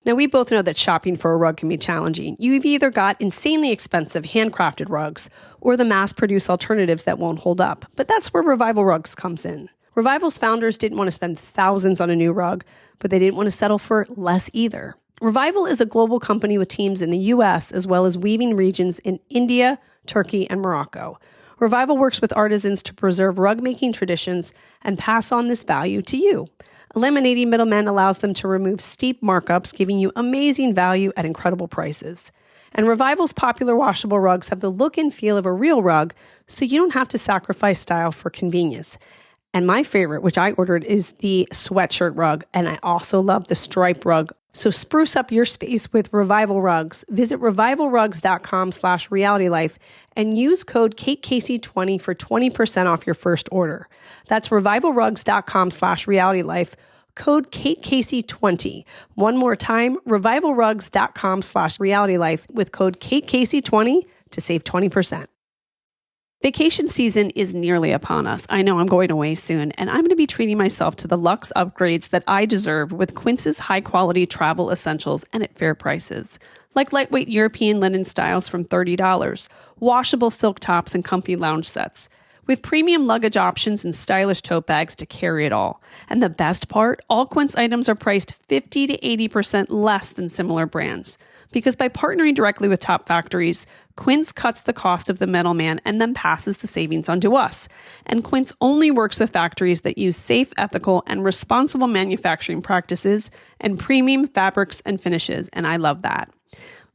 Now, we both know that shopping for a rug can be challenging. You've either got insanely expensive handcrafted rugs or the mass-produced alternatives that won't hold up. But that's where Revival Rugs comes in. Revival's founders didn't want to spend thousands on a new rug, but they didn't want to settle for less either. Revival is a global company with teams in the U.S. as well as weaving regions in India, Turkey, and Morocco. Revival works with artisans to preserve rug-making traditions and pass on this value to you. Eliminating middlemen allows them to remove steep markups, giving you amazing value at incredible prices. And Revival's popular washable rugs have the look and feel of a real rug, so you don't have to sacrifice style for convenience. And my favorite, which I ordered, is the sweatshirt rug, and I also love the stripe rug. So spruce up your space with Revival Rugs. Visit revivalrugs.com/realitylife and use code KateCasey20 for 20% off your first order. That's revivalrugs.com/realitylife, code KateCasey20. One more time, revivalrugs.com/realitylife with code KateCasey20 to save 20%. Vacation season is nearly upon us. I know I'm going away soon, and I'm going to be treating myself to the luxe upgrades that I deserve with Quince's high-quality travel essentials and at fair prices. Like lightweight European linen styles from $30, washable silk tops and comfy lounge sets, with premium luggage options and stylish tote bags to carry it all. And the best part, all Quince items are priced 50 to 80% less than similar brands. Because by partnering directly with top factories, Quince cuts the cost of the middleman and then passes the savings on to us. And Quince only works with factories that use safe, ethical, and responsible manufacturing practices and premium fabrics and finishes. And I love that.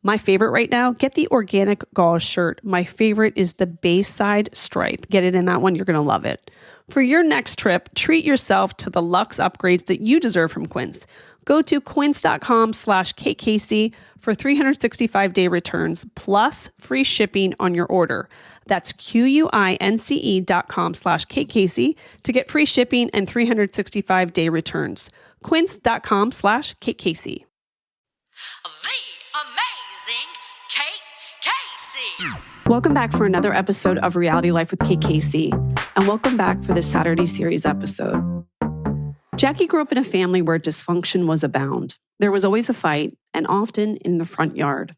My favorite right now, get the organic gauze shirt. My favorite is the base side stripe. Get it in that one. You're going to love it. For your next trip, treat yourself to the luxe upgrades that you deserve from Quince. Go to quince.com/KateCasey for 365-day returns plus free shipping on your order. That's QUINCE.com/KateCasey to get free shipping and 365-day returns. Quince.com/KateCasey. The amazing Kate Casey. Welcome back for another episode of Reality Life with Kate Casey, and welcome back for this Saturday series episode. Jacki grew up in a family where dysfunction was abound. There was always a fight, and often in the front yard,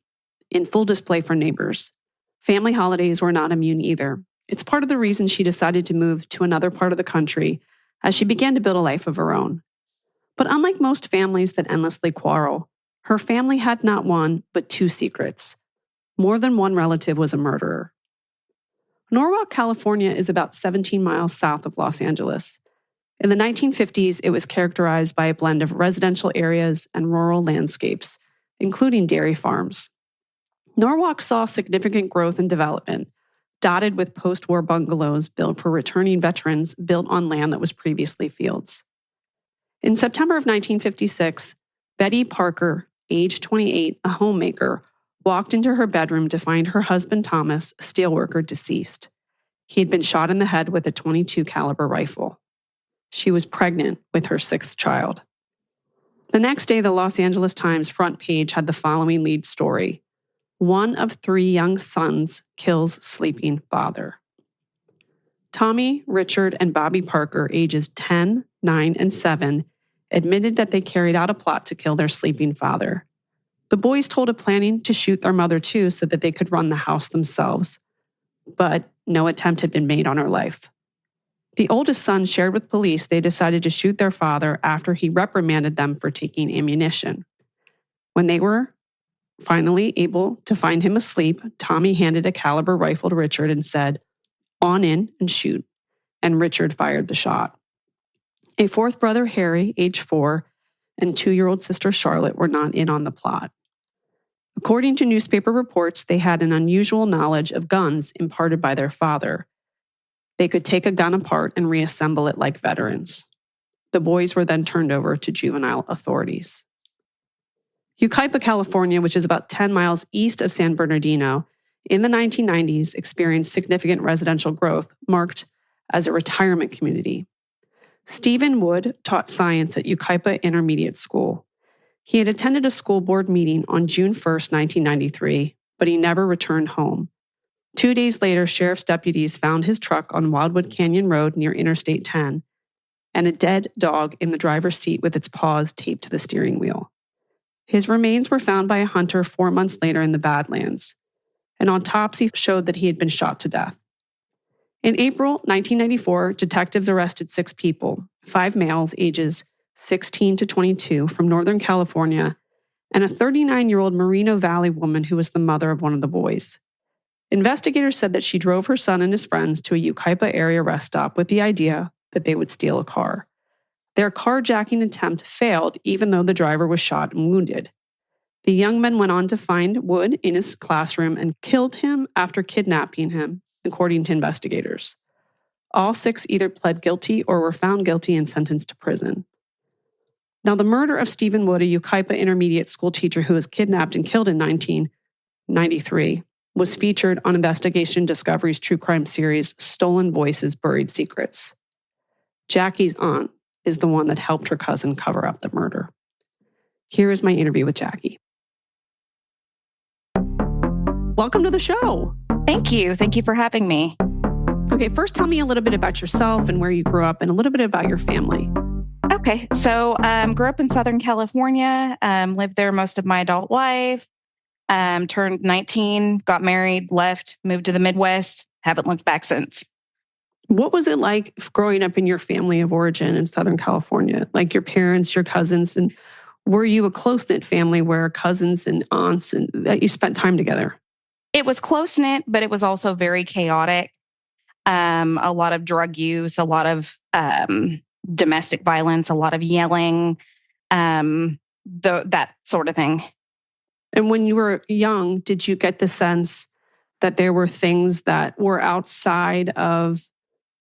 in full display for neighbors. Family holidays were not immune either. It's part of the reason she decided to move to another part of the country as she began to build a life of her own. But unlike most families that endlessly quarrel, her family had not one, but two secrets. More than one relative was a murderer. Norwalk, California is about 17 miles south of Los Angeles. In the 1950s, it was characterized by a blend of residential areas and rural landscapes, including dairy farms. Norwalk saw significant growth and development, dotted with post-war bungalows built for returning veterans built on land that was previously fields. In September of 1956, Betty Parker, age 28, a homemaker, walked into her bedroom to find her husband Thomas, a steelworker, deceased. He had been shot in the head with a .22 caliber rifle. She was pregnant with her sixth child. The next day, the Los Angeles Times front page had the following lead story. One of three young sons kills sleeping father. Tommy, Richard, and Bobby Parker, ages 10, 9, and 7, admitted that they carried out a plot to kill their sleeping father. The boys told of planning to shoot their mother too so that they could run the house themselves. But no attempt had been made on her life. The oldest son shared with police they decided to shoot their father after he reprimanded them for taking ammunition. When they were finally able to find him asleep, Tommy handed a caliber rifle to Richard and said, "On in and shoot," and Richard fired the shot. A fourth brother, Harry, age 4, and 2-year-old sister Charlotte were not in on the plot. According to newspaper reports, they had an unusual knowledge of guns imparted by their father. They could take a gun apart and reassemble it like veterans. The boys were then turned over to juvenile authorities. Yucaipa, California, which is about 10 miles east of San Bernardino, in the 1990s experienced significant residential growth, marked as a retirement community. Stephen Wood taught science at Yucaipa Intermediate School. He had attended a school board meeting on June 1st, 1993, but he never returned home. 2 days later, sheriff's deputies found his truck on Wildwood Canyon Road near Interstate 10 and a dead dog in the driver's seat with its paws taped to the steering wheel. His remains were found by a hunter 4 months later in the Badlands. An autopsy showed that he had been shot to death. In April 1994, detectives arrested 6 people, 5 males ages 16 to 22 from Northern California, and a 39-year-old Moreno Valley woman who was the mother of one of the boys. Investigators said that she drove her son and his friends to a Yucaipa area rest stop with the idea that they would steal a car. Their carjacking attempt failed, even though the driver was shot and wounded. The young men went on to find Wood in his classroom and killed him after kidnapping him, according to investigators. All 6 either pled guilty or were found guilty and sentenced to prison. Now, the murder of Stephen Wood, a Yucaipa intermediate school teacher who was kidnapped and killed in 1993, was featured on Investigation Discovery's true crime series, Stolen Voices, Buried Secrets. Jacki's aunt is the one that helped her cousin cover up the murder. Here is my interview with Jacki. Welcome to the show. Thank you. Thank you for having me. Okay, first tell me a little bit about yourself and where you grew up and a little bit about your family. Okay, so grew up in Southern California, lived there most of my adult life, turned 19, got married, left, moved to the Midwest, haven't looked back since. What was it like growing up in your family of origin in Southern California? Like your parents, your cousins, and were you a close-knit family where cousins and aunts and that you spent time together? It was close-knit, but it was also very chaotic. A lot of drug use, a lot of domestic violence, a lot of yelling, that sort of thing. And when you were young, did you get the sense that there were things that were outside of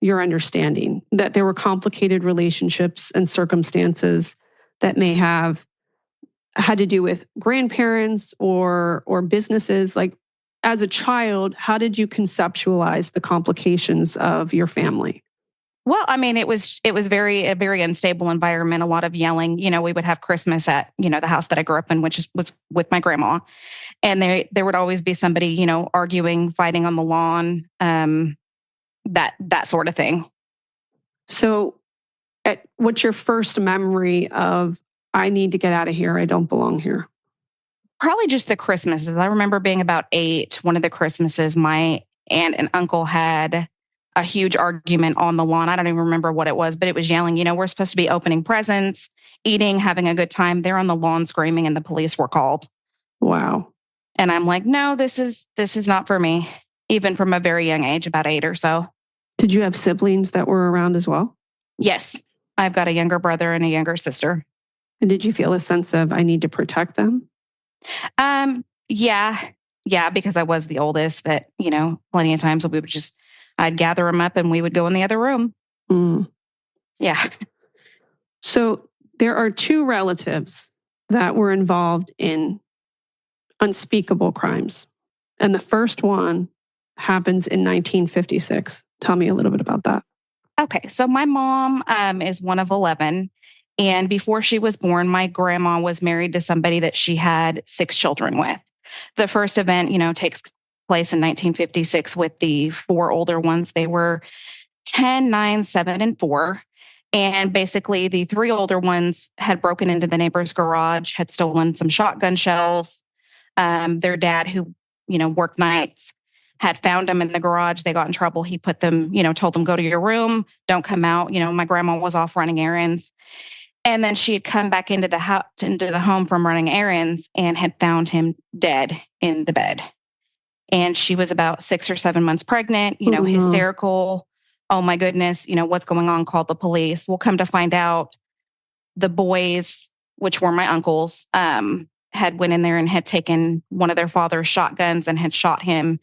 your understanding, that there were complicated relationships and circumstances that may have had to do with grandparents or businesses? Like, as a child, how did you conceptualize the complications of your family? Well, I mean, it was a very unstable environment, a lot of yelling. You know, we would have Christmas at, the house that I grew up in, which was with my grandma. And there would always be somebody, arguing, fighting on the lawn, that sort of thing. So what's your first memory of, I need to get out of here, I don't belong here? Probably just the Christmases. I remember being about 8, one of the Christmases, my aunt and uncle had a huge argument on the lawn. I don't even remember what it was, but it was yelling, we're supposed to be opening presents, eating, having a good time. They're on the lawn screaming and the police were called. Wow. And I'm like, no, this is not for me, even from a very young age, about 8 or so. Did you have siblings that were around as well? Yes. I've got a younger brother and a younger sister. And did you feel a sense of, I need to protect them? Yeah, because I was the oldest, that, plenty of times I'd gather them up and we would go in the other room. Mm. Yeah. So there are 2 relatives that were involved in unspeakable crimes. And the first one happens in 1956. Tell me a little bit about that. Okay. So my mom is one of 11. And before she was born, my grandma was married to somebody that she had 6 children with. The first event, takes place in 1956 with the 4 older ones. They were 10, 9, 7, and 4. And basically, the 3 older ones had broken into the neighbor's garage, had stolen some shotgun shells. Their dad, who, worked nights, had found them in the garage. They got in trouble. He put them, told them, go to your room, don't come out. My grandma was off running errands. And then she had come back into the house, into the home from running errands, and had found him dead in the bed. And she was about 6 or 7 months pregnant, hysterical. Oh my goodness, what's going on? Called the police. We'll come to find out the boys, which were my uncles, had went in there and had taken one of their father's shotguns and had shot him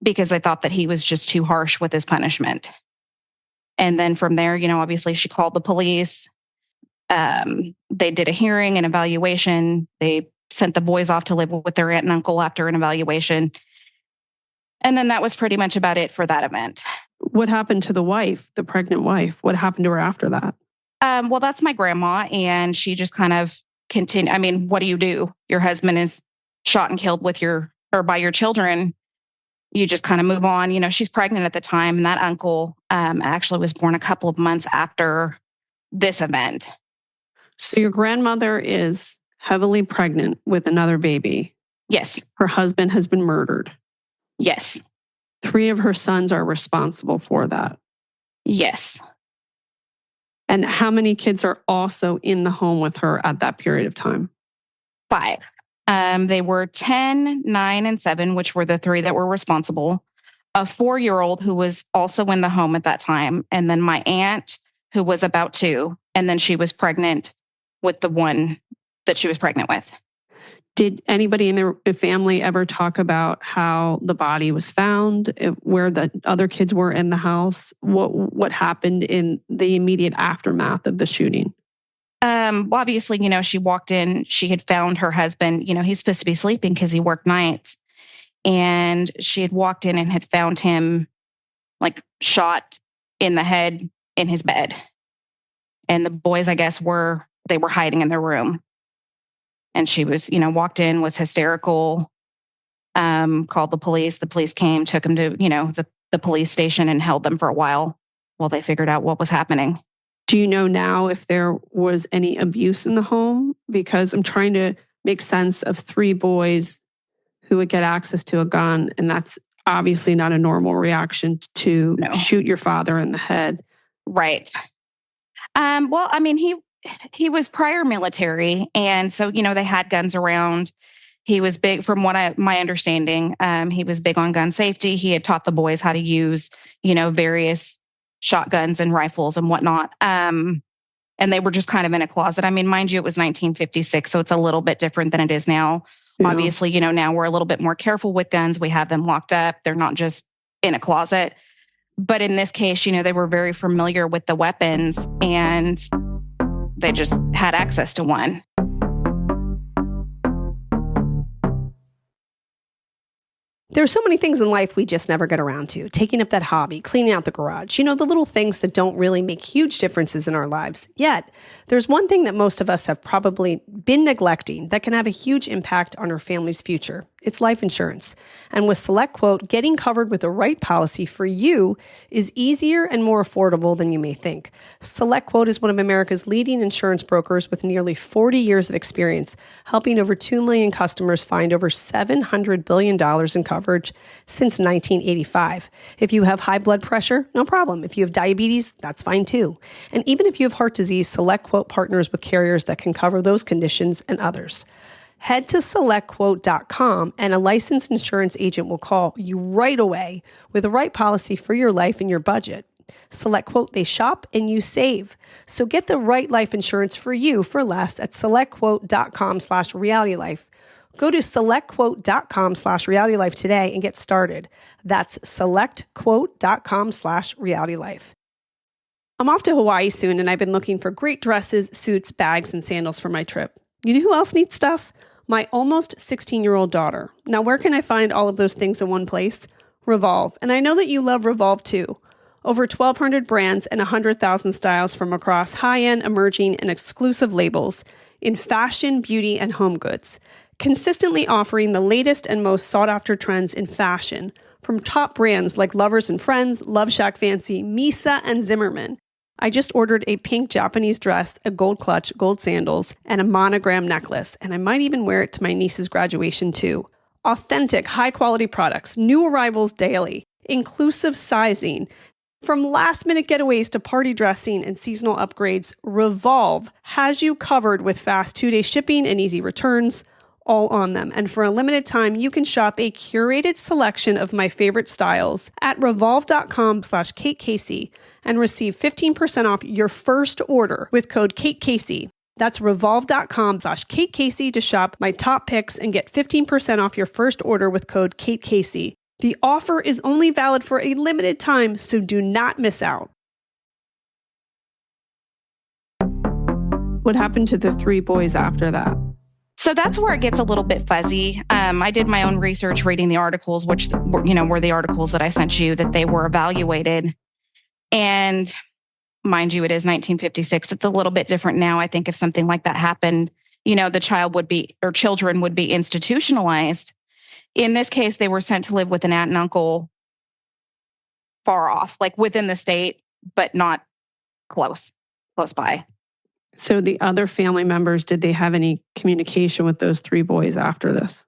because they thought that he was just too harsh with his punishment. And then from there, obviously she called the police. They did a hearing and evaluation. They sent the boys off to live with their aunt and uncle after an evaluation. And then that was pretty much about it for that event. What happened to the wife, the pregnant wife? What happened to her after that? Well, that's my grandma. And she just kind of continued. I mean, what do? Your husband is shot and killed by your children. You just kind of move on. She's pregnant at the time. And that uncle actually was born a couple of months after this event. So your grandmother is heavily pregnant with another baby. Yes. Her husband has been murdered. Yes. 3 of her sons are responsible for that. Yes. And how many kids are also in the home with her at that period of time? 5. They were 10, 9, and 7, which were the 3 that were responsible. A 4-year-old who was also in the home at that time. And then my aunt, who was about 2. And then she was pregnant with the one that she was pregnant with. Did anybody in the family ever talk about how the body was found, where the other kids were in the house? What happened in the immediate aftermath of the shooting? Obviously, she walked in, she had found her husband, he's supposed to be sleeping because he worked nights. And she had walked in and had found him like shot in the head in his bed. And the boys, I guess, were hiding in their room. And she was, walked in, was hysterical, called the police. The police came, took him to, the police station and held them for a while they figured out what was happening. Do you know now if there was any abuse in the home? Because I'm trying to make sense of 3 boys who would get access to a gun. And that's obviously not a normal reaction to shoot your father in the head. Right. Well, I mean, he was prior military. And so, they had guns around. He was big, from my understanding, he was big on gun safety. He had taught the boys how to use, various shotguns and rifles and whatnot. And they were just kind of in a closet. I mean, mind you, it was 1956, so it's a little bit different than it is now. Yeah. Obviously, now we're a little bit more careful with guns. We have them locked up. They're not just in a closet. But in this case, they were very familiar with the weapons and they just had access to one. There are so many things in life we just never get around to. Taking up that hobby, cleaning out the garage, the little things that don't really make huge differences in our lives. Yet, there's one thing that most of us have probably been neglecting that can have a huge impact on our family's future. It's life insurance. And with SelectQuote, getting covered with the right policy for you is easier and more affordable than you may think. SelectQuote is one of America's leading insurance brokers with nearly 40 years of experience, helping over 2 million customers find over $700 billion in coverage since 1985. If you have high blood pressure, no problem. If you have diabetes, that's fine too. And even if you have heart disease, SelectQuote partners with carriers that can cover those conditions and others. Head to SelectQuote.com and a licensed insurance agent will call you right away with the right policy for your life and your budget. SelectQuote, they shop and you save. So get the right life insurance for you for less at SelectQuote.com/realitylife. Go to SelectQuote.com/realitylife today and get started. That's SelectQuote.com/realitylife. I'm off to Hawaii soon and I've been looking for great dresses, suits, bags, and sandals for my trip. You know who else needs stuff? My almost 16-year-old daughter. Now, where can I find all of those things in one place? Revolve. And I know that you love Revolve too. Over 1,200 brands and 100,000 styles from across high-end, emerging, and exclusive labels in fashion, beauty, and home goods. Consistently offering the latest and most sought-after trends in fashion from top brands like Lovers and Friends, Love Shack Fancy, Misa, and Zimmermann. I just ordered a pink Japanese dress, a gold clutch, gold sandals, and a monogram necklace, and I might even wear it to my niece's graduation too. Authentic, high-quality products, new arrivals daily, inclusive sizing. From last-minute getaways to party dressing and seasonal upgrades, Revolve has you covered with fast 2-day shipping and easy returns, all on them. And for a limited time, you can shop a curated selection of my favorite styles at revolve.com/KateCasey and receive 15% off your first order with code KateCasey. That's revolve.com/KateCasey to shop my top picks and get 15% off your first order with code KateCasey. The offer is only valid for a limited time, so do not miss out. What happened to the 3 boys after that? So that's where it gets a little bit fuzzy. I did my own research reading the articles, which, were the articles that I sent you, that they were evaluated. And mind you, it is 1956. It's a little bit different now. I think if something like that happened, the children would be institutionalized. In this case, they were sent to live with an aunt and uncle far off, like within the state, but not close by. So the other family members, did they have any communication with those three boys after this?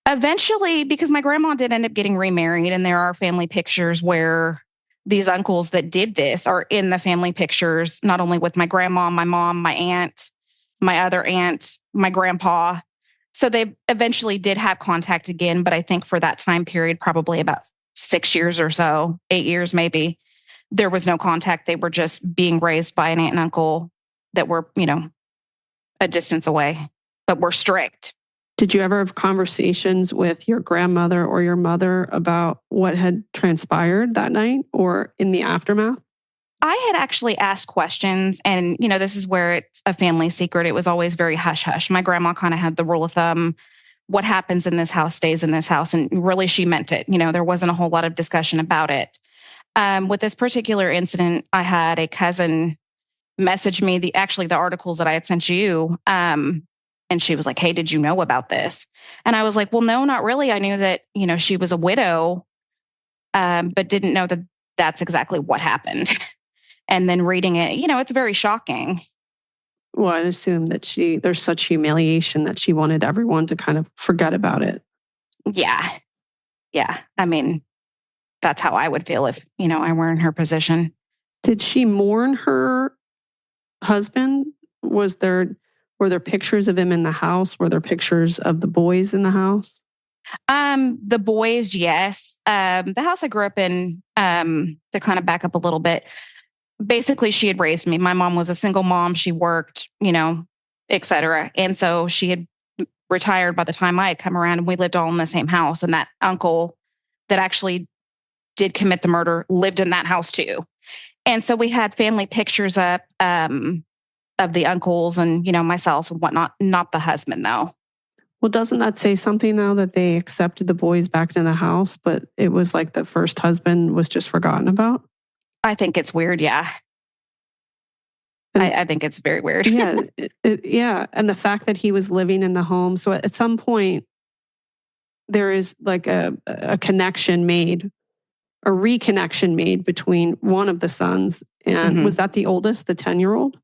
Eventually, because my grandma did end up getting remarried, and there are family pictures where these uncles that did this are in the family pictures, not only with my grandma, my mom, my aunt, my other aunt, my grandpa. So they eventually did have contact again, but I think for that time period, probably about 6 years or so, 8 years maybe, there was no contact. They were just being raised by an aunt and uncle that were, a distance away, but were strict. Did you ever have conversations with your grandmother or your mother about what had transpired that night or in the aftermath? I had actually asked questions, and, this is where it's a family secret. It was always very hush hush. My grandma kind of had the rule of thumb, what happens in this house stays in this house. And really, she meant it. There wasn't a whole lot of discussion about it. With this particular incident, I had a cousin message me the articles that I had sent you. And she was like, "Hey, did you know about this?" And I was like, "Well, no, not really. I knew that, she was a widow, but didn't know that that's exactly what happened." And then reading it, it's very shocking. Well, I'd assume that there's such humiliation that she wanted everyone to kind of forget about it. Yeah. Yeah. I mean, that's how I would feel if, I were in her position. Did she mourn her husband? Were there pictures of him in the house? Were there pictures of the boys in the house? The boys, yes. The house I grew up in, to kind of back up a little bit, basically she had raised me. My mom was a single mom. She worked, et cetera. And so she had retired by the time I had come around, and we lived all in the same house. And that uncle that actually did commit the murder lived in that house too. And so we had family pictures up of the uncles and, myself and whatnot, not the husband though. Well, doesn't that say something though, that they accepted the boys back into the house, but it was like the first husband was just forgotten about? I think it's weird. Yeah. I think it's very weird. Yeah. Yeah. And the fact that he was living in the home. So at some point, there is like a connection made, a reconnection made between one of the sons. And was that the oldest, the 10-year-old?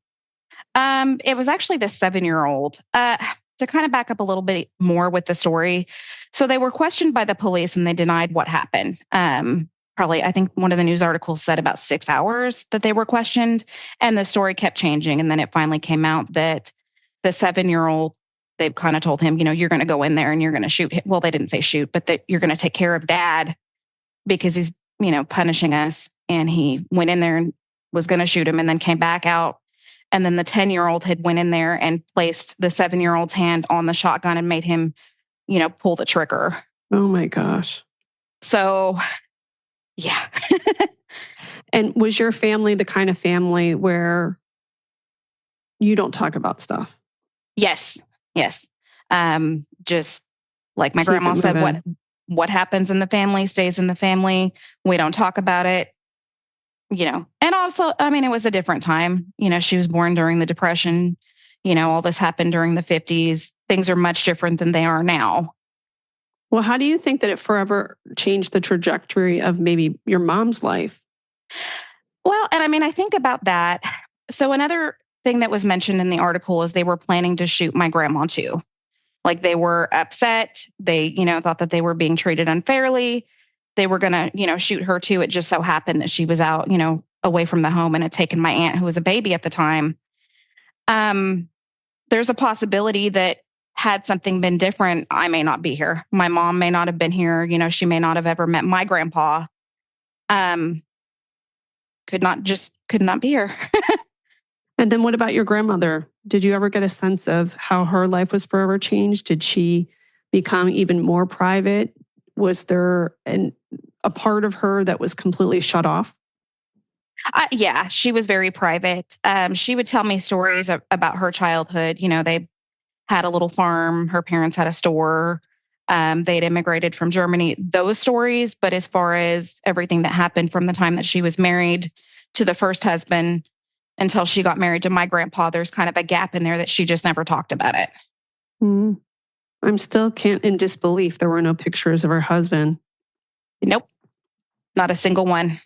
It was actually the 7-year-old. To kind of back up a little bit more with the story. So they were questioned by the police and they denied what happened. Probably, I think one of the news articles said about 6 hours that they were questioned, and the story kept changing. And then it finally came out that the 7-year-old, they kind of told him, you're going to go in there and you're going to shoot him. Well, they didn't say shoot, but that you're going to take care of dad because he's, punishing us. And he went in there and was going to shoot him and then came back out. And then the 10-year-old had went in there and placed the 7-year-old's hand on the shotgun and made him, pull the trigger. Oh my gosh. So, yeah. And was your family the kind of family where you don't talk about stuff? Yes. Yes. Just like my grandma said, what happens in the family stays in the family. We don't talk about it. And also, I mean, it was a different time. She was born during the Depression. All this happened during the 50s. Things are much different than they are now. Well, how do you think that it forever changed the trajectory of maybe your mom's life? Well, and I mean, I think about that. So another thing that was mentioned in the article is they were planning to shoot my grandma too. Like they were upset. They, thought that they were being treated unfairly. They were going to, shoot her too. It just so happened that she was out, away from the home and had taken my aunt, who was a baby at the time. There's a possibility that had something been different, I may not be here. My mom may not have been here. She may not have ever met my grandpa. Could not be here. And then what about your grandmother? Did you ever get a sense of how her life was forever changed? Did she become even more private? Was there a part of her that was completely shut off? Yeah, she was very private. She would tell me stories about her childhood. They had a little farm. Her parents had a store. They'd immigrated from Germany. Those stories. But as far as everything that happened from the time that she was married to the first husband until she got married to my grandpa, there's kind of a gap in there that she just never talked about it. I'm still in disbelief there were no pictures of her husband. Nope. Not a single one.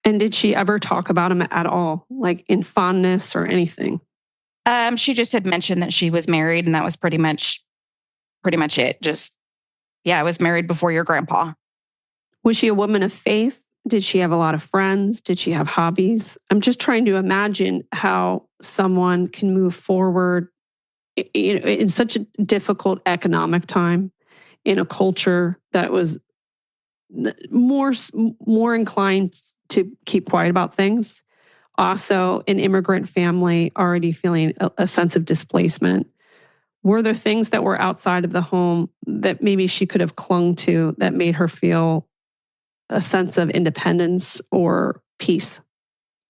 And did she ever talk about him at all, like in fondness or anything? She just had mentioned that she was married, and that was pretty much it. Just, yeah, I was married before your grandpa. Was she a woman of faith? Did she have a lot of friends? Did she have hobbies? I'm just trying to imagine how someone can move forward in such a difficult economic time, in a culture that was more inclined to keep quiet about things. Also, an immigrant family already feeling a sense of displacement. Were there things that were outside of the home that maybe she could have clung to that made her feel a sense of independence or peace?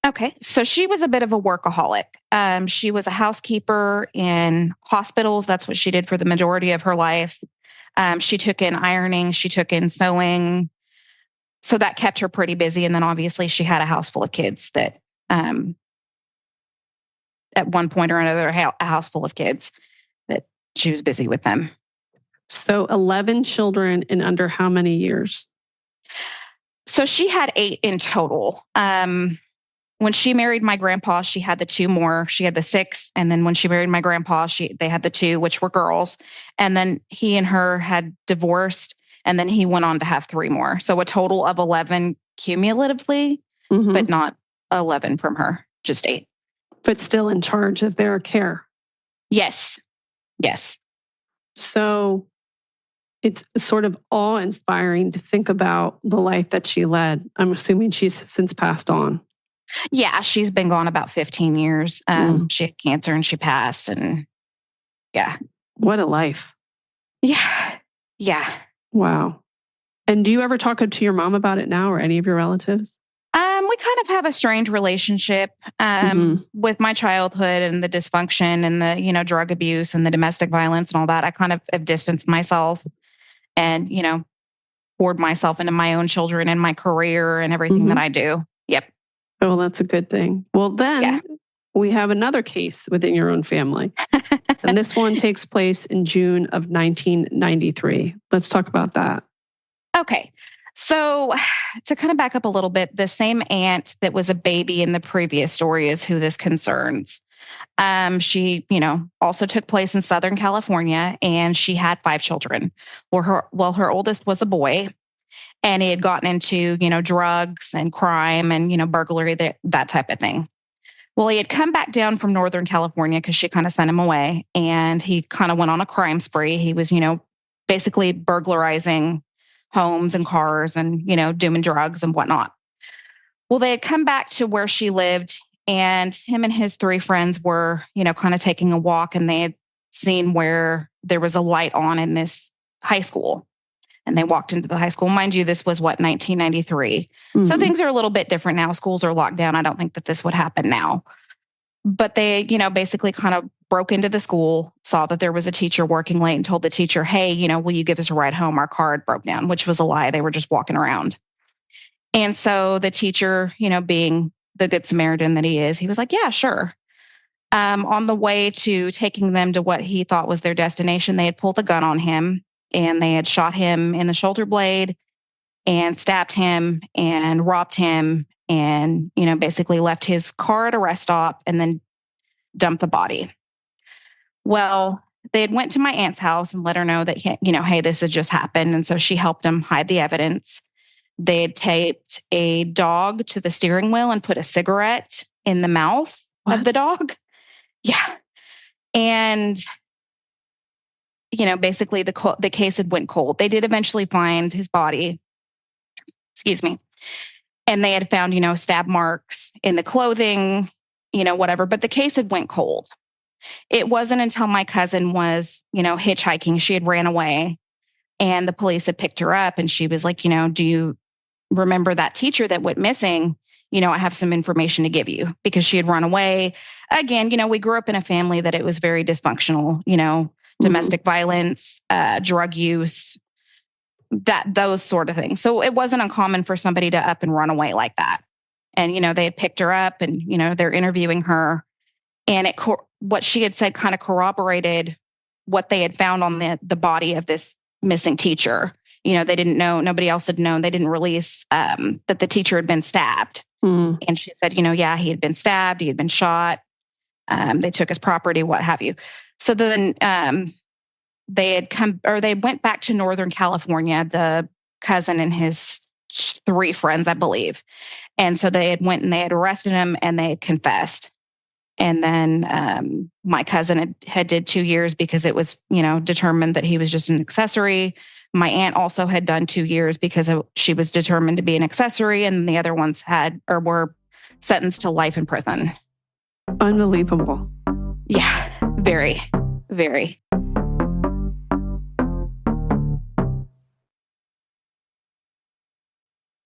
Okay. So she was a bit of a workaholic. She was a housekeeper in hospitals. That's what she did for the majority of her life. She took in ironing. She took in sewing. So that kept her pretty busy. And then obviously she had a house full of kids that at one point or another, a house full of kids that she was busy with them. So 11 children in under how many years? So she had 8 in total. When she married my grandpa, she had the 2 more. She had the 6. And then when she married my grandpa, they had the 2, which were girls. And then he and her had divorced. And then he went on to have 3 more. So a total of 11 cumulatively, but not 11 from her, just 8. But still in charge of their care. Yes. Yes. So it's sort of awe-inspiring to think about the life that she led. I'm assuming she's since passed on. Yeah, she's been gone about 15 years. She had cancer and she passed. And yeah. What a life. Yeah. Yeah. Wow. And do you ever talk to your mom about it now or any of your relatives? We kind of have a strained relationship with my childhood and the dysfunction and the, drug abuse and the domestic violence and all that. I kind of have distanced myself and, poured myself into my own children and my career and everything that I do. Yep. Oh, well, that's a good thing. Well, then we have another case within your own family. And this one takes place in June of 1993. Let's talk about that. Okay. So to kind of back up a little bit, the same aunt that was a baby in the previous story is who this concerns. She, also took place in Southern California and she had 5 children. Her oldest was a boy and he had gotten into, drugs and crime and, burglary, that type of thing. Well, he had come back down from Northern California because she kind of sent him away and he kind of went on a crime spree. He was, basically burglarizing homes and cars and, doing drugs and whatnot. Well, they had come back to where she lived and him and his 3 friends were, kind of taking a walk and they had seen where there was a light on in this high school. And they walked into the high school. Mind you, this was 1993. So things are a little bit different now. Schools are locked down. I don't think that this would happen now. But they, basically kind of broke into the school, saw that there was a teacher working late and told the teacher, hey, will you give us a ride home? Our car broke down, which was a lie. They were just walking around. And so the teacher, being the good Samaritan that he is, he was like, yeah, sure. On the way to taking them to what he thought was their destination, they had pulled a gun on him and they had shot him in the shoulder blade and stabbed him and robbed him and, basically left his car at a rest stop and then dumped the body. Well, they had went to my aunt's house and let her know that, hey, this had just happened. And so she helped them hide the evidence. They had taped a dog to the steering wheel and put a cigarette in the mouth of the dog. Yeah. And, basically the case had went cold. They did eventually find his body. Excuse me. And they had found, stab marks in the clothing, whatever. But the case had went cold. It wasn't until my cousin was, hitchhiking. She had ran away and the police had picked her up and she was like, do you remember that teacher that went missing? I have some information to give you because she had run away. Again, we grew up in a family that it was very dysfunctional, domestic violence, drug use, those sort of things. So it wasn't uncommon for somebody to up and run away like that. And, they had picked her up and, they're interviewing her. And what she had said kind of corroborated what they had found on the body of this missing teacher. They didn't know, nobody else had known. They didn't release that the teacher had been stabbed. And she said, yeah, he had been stabbed. He had been shot. They took his property, what have you. So then they went back to Northern California, the cousin and his 3 friends, I believe. And so they had arrested him and they had confessed. And then my cousin had did 2 years because it was, determined that he was just an accessory. My aunt also had done 2 years because she was determined to be an accessory. And the other ones were sentenced to life in prison. Unbelievable. Yeah, very, very.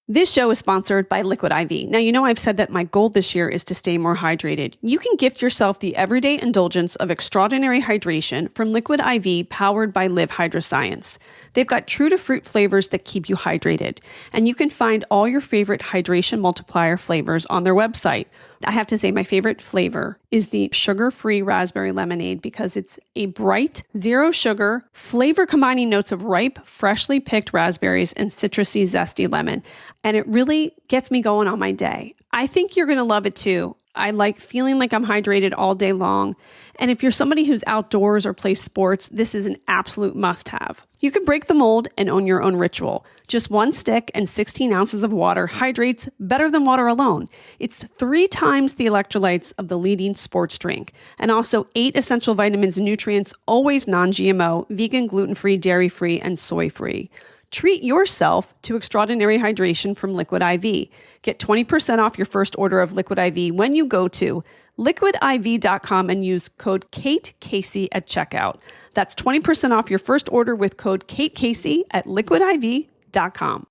This show is sponsored by Liquid IV. Now, I've said that my goal this year is to stay more hydrated. You can gift yourself the everyday indulgence of extraordinary hydration from Liquid IV, powered by Live Hydroscience. They've got true-to-fruit flavors that keep you hydrated. And you can find all your favorite hydration multiplier flavors on their website. I have to say my favorite flavor is the sugar-free raspberry lemonade because it's a bright, zero sugar flavor combining notes of ripe, freshly picked raspberries and citrusy, zesty lemon. And it really gets me going on my day. I think you're going to love it too. I like feeling like I'm hydrated all day long. And if you're somebody who's outdoors or plays sports, this is an absolute must-have. You can break the mold and own your own ritual. Just 1 stick and 16 ounces of water hydrates better than water alone. It's 3 times the electrolytes of the leading sports drink. And also 8 essential vitamins and nutrients, always non-GMO, vegan, gluten-free, dairy-free, and soy-free. Treat yourself to extraordinary hydration from Liquid IV. Get 20% off your first order of Liquid IV when you go to liquidiv.com and use code KateCasey at checkout. That's 20% off your first order with code KateCasey at liquidiv.com.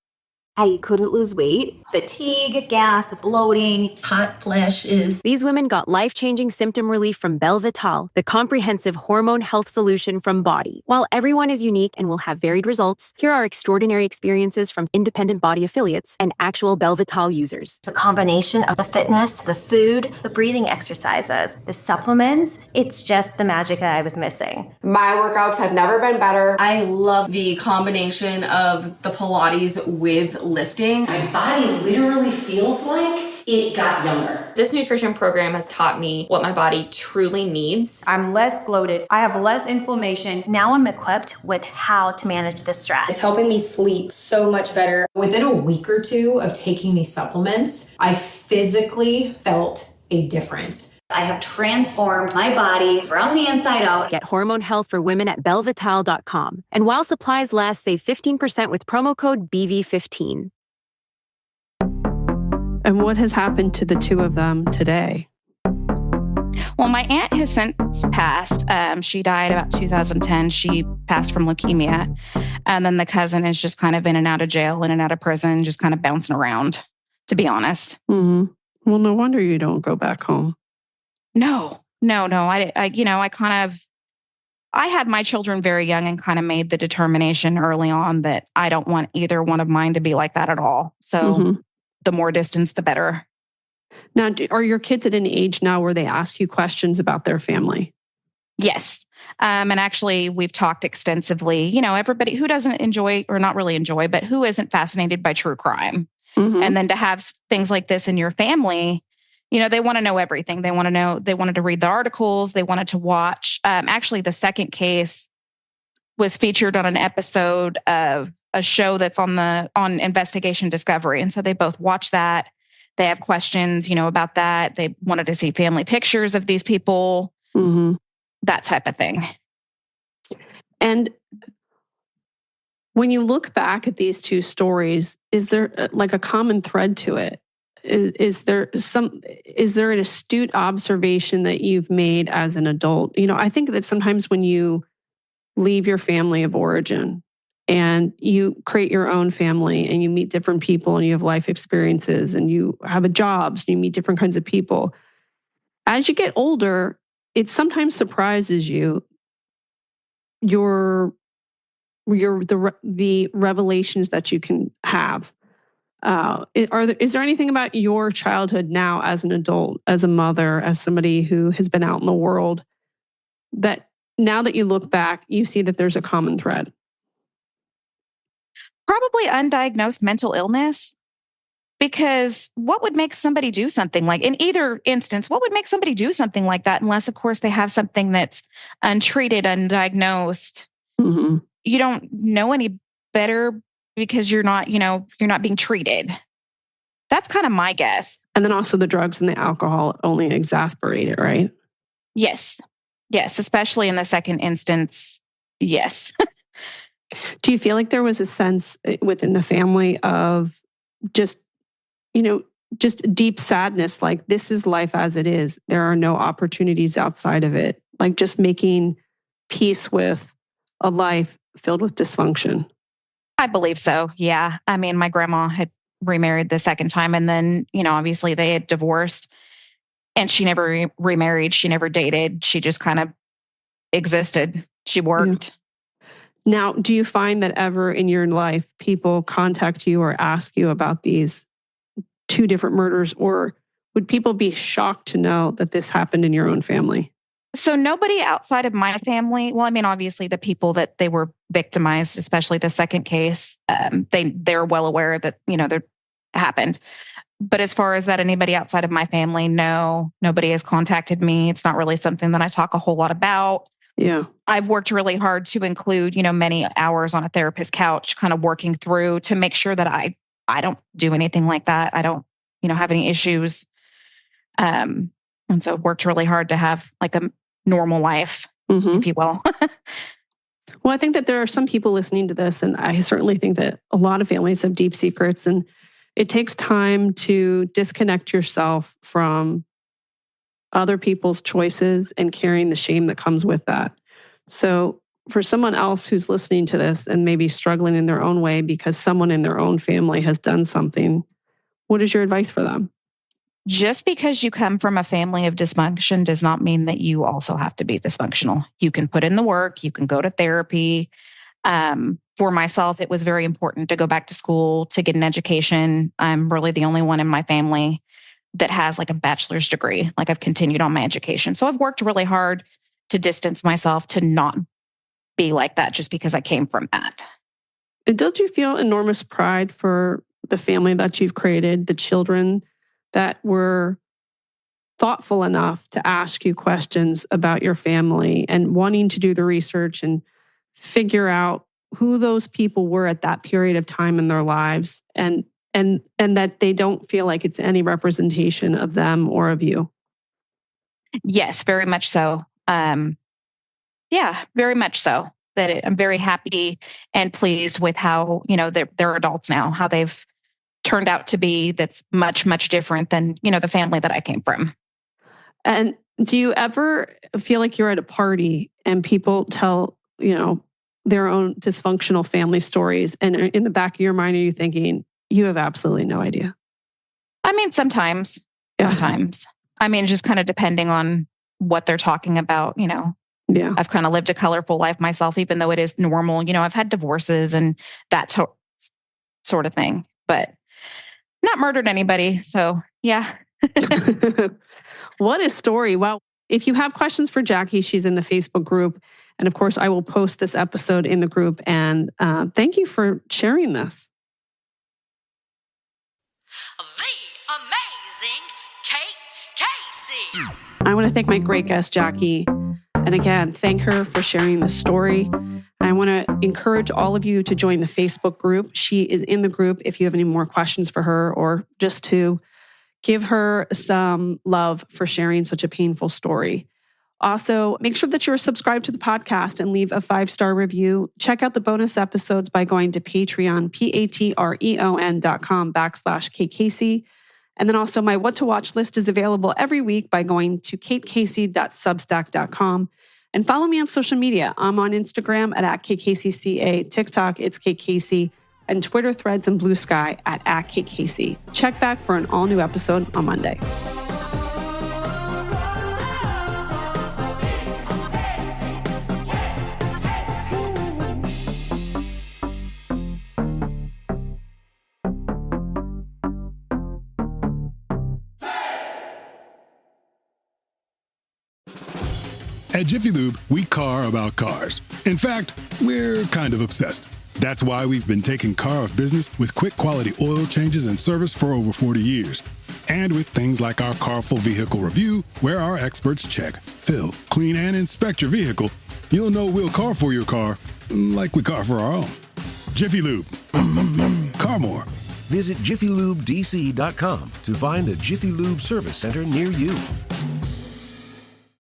I couldn't lose weight. Fatigue, gas, bloating, hot flashes. These women got life-changing symptom relief from Belvital, the comprehensive hormone health solution from Body. While everyone is unique and will have varied results, here are extraordinary experiences from independent Body affiliates and actual Belvital users. The combination of the fitness, the food, the breathing exercises, the supplements, it's just the magic that I was missing. My workouts have never been better. I love the combination of the Pilates with lifting. My body literally feels like it got younger. This nutrition program has taught me what my body truly needs. I'm less bloated. I have less inflammation. Now I'm equipped with how to manage the stress. It's helping me sleep so much better. Within a week or 2 of taking these supplements, I physically felt a difference. I have transformed my body from the inside out. Get hormone health for women at belvital.com. And while supplies last, save 15% with promo code BV15. And what has happened to the 2 of them today? Well, my aunt has since passed. She died about 2010. She passed from leukemia. And then the cousin is just kind of in and out of jail, in and out of prison, just kind of bouncing around, to be honest. Mm-hmm. Well, no wonder you don't go back home. No. I had my children very young and kind of made the determination early on that I don't want either one of mine to be like that at all. So the more distance, the better. Now, are your kids at an age now where they ask you questions about their family? Yes. And actually, we've talked extensively. Everybody who doesn't enjoy, or not really enjoy, but who isn't fascinated by true crime. Mm-hmm. And then to have things like this in your family, they want to know everything. They wanted to read the articles. They wanted to watch. Actually, the second case was featured on an episode of a show that's on Investigation Discovery. And so they both watched that. They have questions, about that. They wanted to see family pictures of these people, that type of thing. And when you look back at these 2 stories, is there like a common thread to it? Is there an astute observation that you've made as an adult? I think that sometimes when you leave your family of origin and you create your own family and you meet different people and you have life experiences and you have jobs and you meet different kinds of people, as you get older, it sometimes surprises you the revelations that you can have. Is there anything about your childhood now as an adult, as a mother, as somebody who has been out in the world, that now that you look back, you see that there's a common thread? Probably undiagnosed mental illness. Because what would make somebody do something like, in either instance, what would make somebody do something like that? Unless, of course, they have something that's untreated, undiagnosed. Mm-hmm. You don't know any better because you're not being treated. That's kind of my guess. And then also the drugs and the alcohol only exasperate it, right? Yes. Yes. Especially in the second instance. Yes. Do you feel like there was a sense within the family of just deep sadness, like this is life as it is. There are no opportunities outside of it. Like just making peace with a life filled with dysfunction? I believe so. Yeah. I mean, my grandma had remarried the second time, and then, obviously they had divorced, and she never remarried. She never dated. She just kind of existed. She worked. Yeah. Now, do you find that ever in your life people contact you or ask you about these two different murders, or would people be shocked to know that this happened in your own family? So nobody outside of my family, well, I mean, obviously the people that they were victimized, especially the second case, they're well aware that, that happened. But as far as that, anybody outside of my family, no, nobody has contacted me. It's not really something that I talk a whole lot about. Yeah. I've worked really hard to include, many hours on a therapist's couch, kind of working through to make sure that I don't do anything like that. I don't, have any issues. And so I've worked really hard to have like a normal life, if you will. Well, I think that there are some people listening to this, and I certainly think that a lot of families have deep secrets, and it takes time to disconnect yourself from other people's choices and carrying the shame that comes with that. So for someone else who's listening to this and maybe struggling in their own way because someone in their own family has done something, what is your advice for them? Just because you come from a family of dysfunction does not mean that you also have to be dysfunctional. You can put in the work, you can go to therapy. For myself, it was very important to go back to school to get an education. I'm really the only one in my family that has like a bachelor's degree. Like I've continued on my education. So I've worked really hard to distance myself to not be like that just because I came from that. And don't you feel enormous pride for the family that you've created, the children that were thoughtful enough to ask you questions about your family and wanting to do the research and figure out who those people were at that period of time in their lives, and that they don't feel like it's any representation of them or of you? Yes, very much so. Yeah, very much so. I'm very happy and pleased with how, they're adults now, how they've turned out to be. That's much, much different than, the family that I came from. And do you ever feel like you're at a party and people tell, their own dysfunctional family stories, and in the back of your mind, are you thinking, you have absolutely no idea? I mean, sometimes. I mean, just kind of depending on what they're talking about, Yeah. I've kind of lived a colorful life myself, even though it is normal. I've had divorces and that sort of thing, but not murdered anybody. So yeah. What a story. Well, if you have questions for Jacki, she's in the Facebook group. And of course, I will post this episode in the group. And thank you for sharing this. The amazing Kate Casey. I want to thank my great guest, Jacki. And again, thank her for sharing this story. I want to encourage all of you to join the Facebook group. She is in the group if you have any more questions for her, or just to give her some love for sharing such a painful story. Also, make sure that you're subscribed to the podcast and leave a 5-star review. Check out the bonus episodes by going to Patreon, patreon.com/KCasey. And then also my What to Watch list is available every week by going to katecasey.substack.com. And follow me on social media. I'm on Instagram at KCaseyCA, TikTok, it's Kate Casey, and Twitter, Threads, and Blue Sky at Kate Casey. Check back for an all-new episode on Monday. At Jiffy Lube, we car about cars. In fact, we're kind of obsessed. That's why we've been taking care of business with quick quality oil changes and service for over 40 years. And with things like our Carful Vehicle Review, where our experts check, fill, clean, and inspect your vehicle, you'll know we'll car for your car like we car for our own. Jiffy Lube. Car more. Visit jiffylubedc.com to find a Jiffy Lube service center near you.